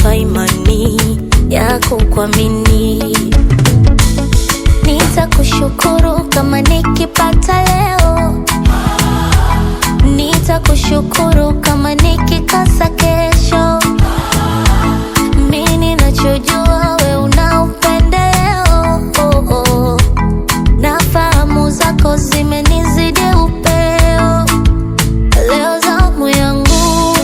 umenipa imani ya kukuamini. Nitakushukuru kama nikipata leo, nitakushukuru kama nikikosa kesho. Mimi ninachojua we una upendeleo, na fahamu zako zimenizidi upeo. Leo zamu yangu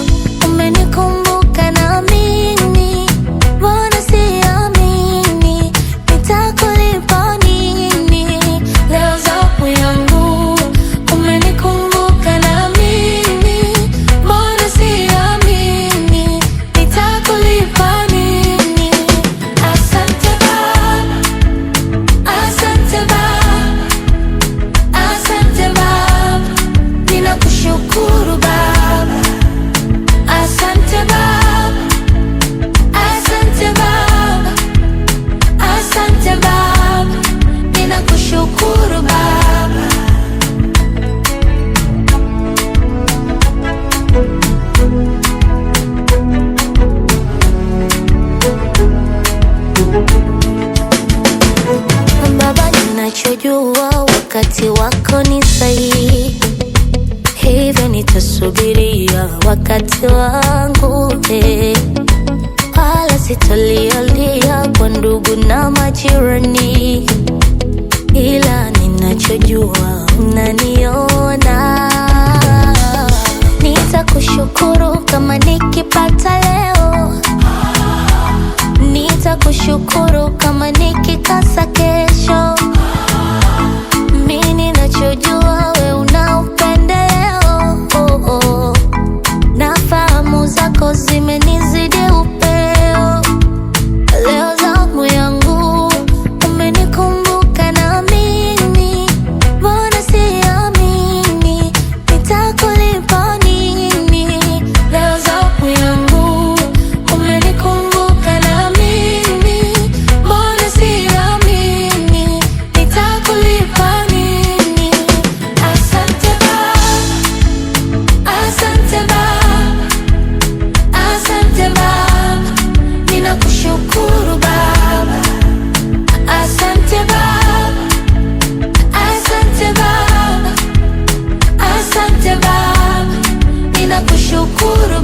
umenikumbuka na mimi, mbona siamini nitakulipa nini? Leo zamu yangu umenikumbuka na mimi, mbona siamini nitakulipa nini? Asante Baba, asante Baba, asante Baba, ninakushukuru Baba. Asante Baba, asante Baba, asante Baba, ninakushukuru Baba. Baba, ninachojua wakati wako ni sahihi, hivyo nitasubiria wakati wangu, wala sitalialia kwa ndugu na majirani, ila ninachojua unaniona. Nitakushukuru kama nikipata leo, nitakushukuru kama nikikosa kesho. Mimi ninachojua we una upendeleo, na fahamu zako zimenizidi upeo. Leo zamu yangu umenikumbuka na mimi, mbona siamini nitakulipa nini? Leo zamu yangu umenikumbuka na mimi, mbona siamini nitakulipa nini? Asante Baba, asante Baba, asante Baba, ninakushukuru Baba. Asante Baba, asante Baba, asante Baba, ninakushukuru